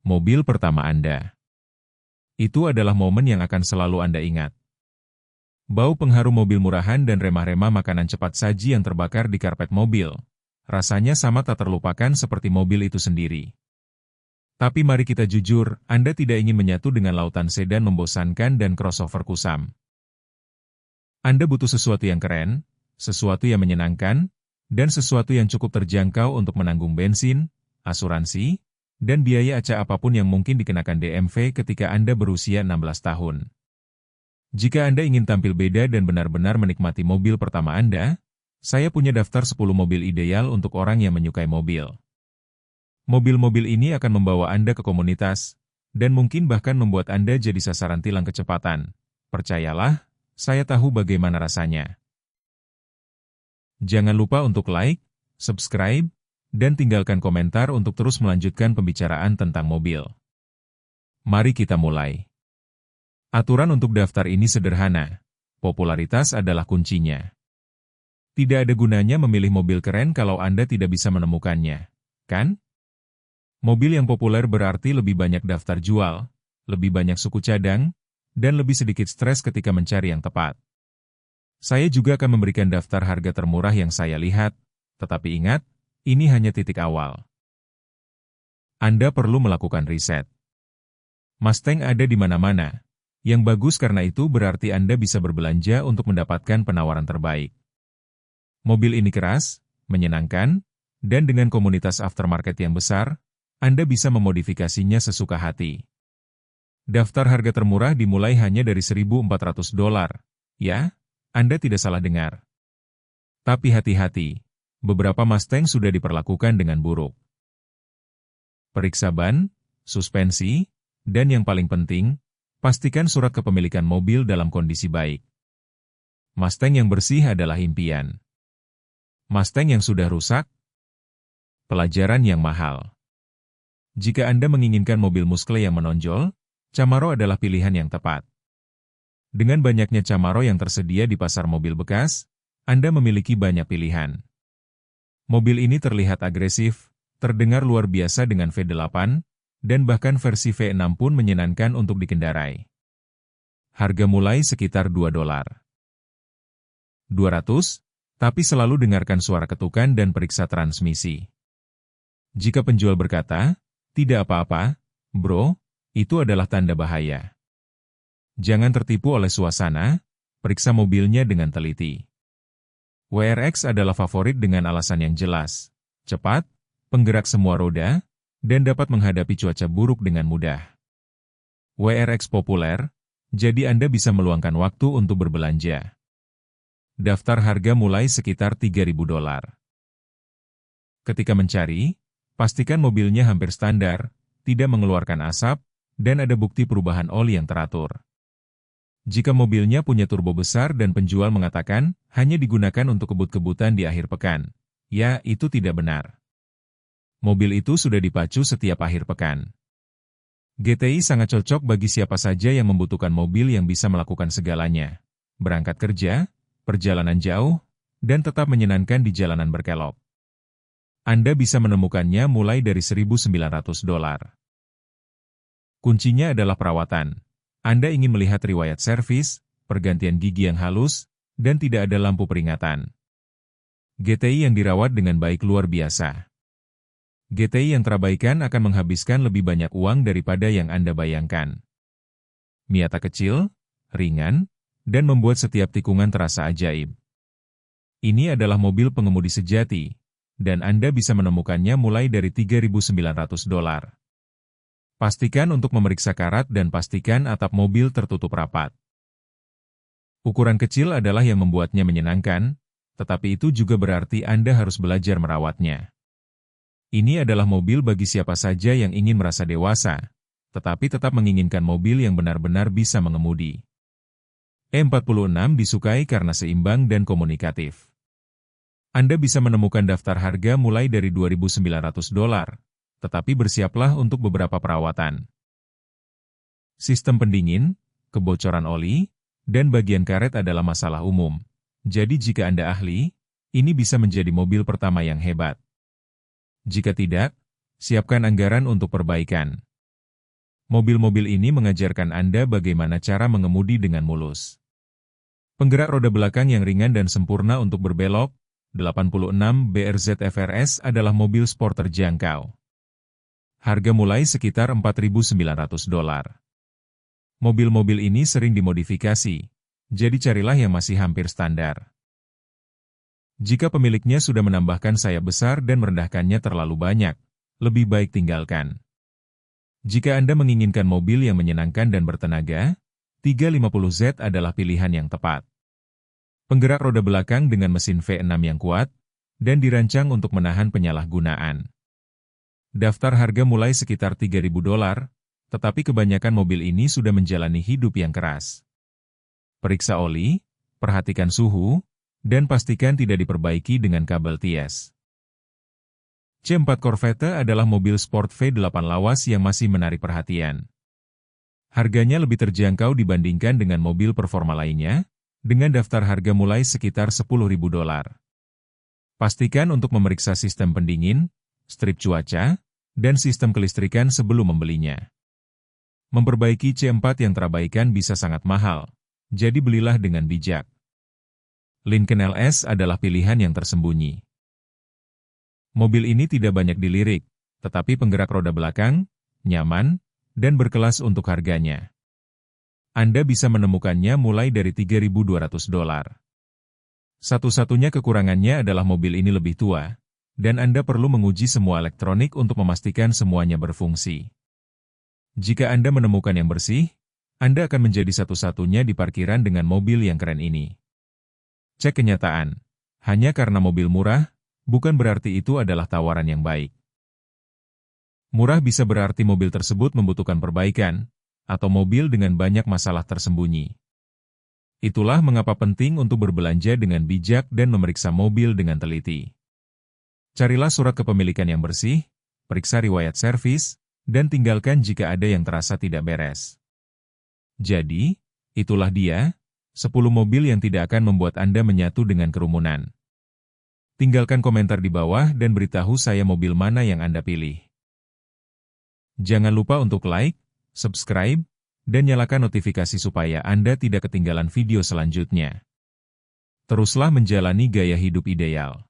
mobil pertama Anda. Itu adalah momen yang akan selalu Anda ingat. Bau pengharum mobil murahan dan remah-remah makanan cepat saji yang terbakar di karpet mobil. Rasanya sama tak terlupakan seperti mobil itu sendiri. Tapi mari kita jujur, Anda tidak ingin menyatu dengan lautan sedan membosankan dan crossover kusam. Anda butuh sesuatu yang keren, sesuatu yang menyenangkan, dan sesuatu yang cukup terjangkau untuk menanggung bensin, asuransi, dan biaya acak apapun yang mungkin dikenakan DMV ketika Anda berusia 16 tahun. Jika Anda ingin tampil beda dan benar-benar menikmati mobil pertama Anda, saya punya daftar 10 mobil ideal untuk orang yang menyukai mobil. Mobil-mobil ini akan membawa Anda ke komunitas, dan mungkin bahkan membuat Anda jadi sasaran tilang kecepatan. Percayalah, saya tahu bagaimana rasanya. Jangan lupa untuk like, subscribe, dan tinggalkan komentar untuk terus melanjutkan pembicaraan tentang mobil. Mari kita mulai. Aturan untuk daftar ini sederhana. Popularitas adalah kuncinya. Tidak ada gunanya memilih mobil keren kalau Anda tidak bisa menemukannya, kan? Mobil yang populer berarti lebih banyak daftar jual, lebih banyak suku cadang, dan lebih sedikit stres ketika mencari yang tepat. Saya juga akan memberikan daftar harga termurah yang saya lihat, tetapi ingat, ini hanya titik awal. Anda perlu melakukan riset. Mustang ada di mana-mana. Yang bagus karena itu berarti Anda bisa berbelanja untuk mendapatkan penawaran terbaik. Mobil ini keras, menyenangkan, dan dengan komunitas aftermarket yang besar, Anda bisa memodifikasinya sesuka hati. Daftar harga termurah dimulai hanya dari $1.400. Ya, Anda tidak salah dengar. Tapi hati-hati, beberapa Mustang sudah diperlakukan dengan buruk. Periksa ban, suspensi, dan yang paling penting, pastikan surat kepemilikan mobil dalam kondisi baik. Mustang yang bersih adalah impian. Mustang yang sudah rusak? Pelajaran yang mahal. Jika Anda menginginkan mobil muscle yang menonjol, Camaro adalah pilihan yang tepat. Dengan banyaknya Camaro yang tersedia di pasar mobil bekas, Anda memiliki banyak pilihan. Mobil ini terlihat agresif, terdengar luar biasa dengan V8, dan bahkan versi V6 pun menyenangkan untuk dikendarai. Harga mulai sekitar $2. 200, tapi selalu dengarkan suara ketukan dan periksa transmisi. Jika penjual berkata, "Tidak apa-apa, bro," itu adalah tanda bahaya. Jangan tertipu oleh suasana, periksa mobilnya dengan teliti. WRX adalah favorit dengan alasan yang jelas, cepat, penggerak semua roda, dan dapat menghadapi cuaca buruk dengan mudah. WRX populer, jadi Anda bisa meluangkan waktu untuk berbelanja. Daftar harga mulai sekitar $3.000. Ketika mencari, pastikan mobilnya hampir standar, tidak mengeluarkan asap, dan ada bukti perubahan oli yang teratur. Jika mobilnya punya turbo besar dan penjual mengatakan hanya digunakan untuk kebut-kebutan di akhir pekan, ya itu tidak benar. Mobil itu sudah dipacu setiap akhir pekan. GTI sangat cocok bagi siapa saja yang membutuhkan mobil yang bisa melakukan segalanya. Berangkat kerja, perjalanan jauh, dan tetap menyenangkan di jalanan berkelok. Anda bisa menemukannya mulai dari $1.900. Kuncinya adalah perawatan. Anda ingin melihat riwayat servis, pergantian gigi yang halus, dan tidak ada lampu peringatan. GTI yang dirawat dengan baik luar biasa. GTI yang terabaikan akan menghabiskan lebih banyak uang daripada yang Anda bayangkan. Miata kecil, ringan, dan membuat setiap tikungan terasa ajaib. Ini adalah mobil pengemudi sejati, dan Anda bisa menemukannya mulai dari $3.900. Pastikan untuk memeriksa karat dan pastikan atap mobil tertutup rapat. Ukuran kecil adalah yang membuatnya menyenangkan, tetapi itu juga berarti Anda harus belajar merawatnya. Ini adalah mobil bagi siapa saja yang ingin merasa dewasa, tetapi tetap menginginkan mobil yang benar-benar bisa mengemudi. E46 disukai karena seimbang dan komunikatif. Anda bisa menemukan daftar harga mulai dari $2.900, tetapi bersiaplah untuk beberapa perawatan. Sistem pendingin, kebocoran oli, dan bagian karet adalah masalah umum. Jadi jika Anda ahli, ini bisa menjadi mobil pertama yang hebat. Jika tidak, siapkan anggaran untuk perbaikan. Mobil-mobil ini mengajarkan Anda bagaimana cara mengemudi dengan mulus. Penggerak roda belakang yang ringan dan sempurna untuk berbelok, 86 BRZ FRS adalah mobil sport terjangkau. Harga mulai sekitar $4.900. Mobil-mobil ini sering dimodifikasi, jadi carilah yang masih hampir standar. Jika pemiliknya sudah menambahkan sayap besar dan merendahkannya terlalu banyak, lebih baik tinggalkan. Jika Anda menginginkan mobil yang menyenangkan dan bertenaga, 350Z adalah pilihan yang tepat. Penggerak roda belakang dengan mesin V6 yang kuat, dan dirancang untuk menahan penyalahgunaan. Daftar harga mulai sekitar $3.000, tetapi kebanyakan mobil ini sudah menjalani hidup yang keras. Periksa oli, perhatikan suhu, dan pastikan tidak diperbaiki dengan kabel TS. C4 Corvette adalah mobil sport V8 lawas yang masih menarik perhatian. Harganya lebih terjangkau dibandingkan dengan mobil performa lainnya, dengan daftar harga mulai sekitar $10.000. Pastikan untuk memeriksa sistem pendingin, strip cuaca, dan sistem kelistrikan sebelum membelinya. Memperbaiki C4 yang terabaikan bisa sangat mahal, jadi belilah dengan bijak. Lincoln LS adalah pilihan yang tersembunyi. Mobil ini tidak banyak dilirik, tetapi penggerak roda belakang, nyaman, dan berkelas untuk harganya. Anda bisa menemukannya mulai dari $3.200. Satu-satunya kekurangannya adalah mobil ini lebih tua, dan Anda perlu menguji semua elektronik untuk memastikan semuanya berfungsi. Jika Anda menemukan yang bersih, Anda akan menjadi satu-satunya di parkiran dengan mobil yang keren ini. Cek kenyataan. Hanya karena mobil murah, bukan berarti itu adalah tawaran yang baik. Murah bisa berarti mobil tersebut membutuhkan perbaikan, atau mobil dengan banyak masalah tersembunyi. Itulah mengapa penting untuk berbelanja dengan bijak dan memeriksa mobil dengan teliti. Carilah surat kepemilikan yang bersih, periksa riwayat servis, dan tinggalkan jika ada yang terasa tidak beres. Jadi, itulah dia, 10 mobil yang tidak akan membuat Anda menyatu dengan kerumunan. Tinggalkan komentar di bawah dan beritahu saya mobil mana yang Anda pilih. Jangan lupa untuk like, subscribe, dan nyalakan notifikasi supaya Anda tidak ketinggalan video selanjutnya. Teruslah menjalani gaya hidup ideal.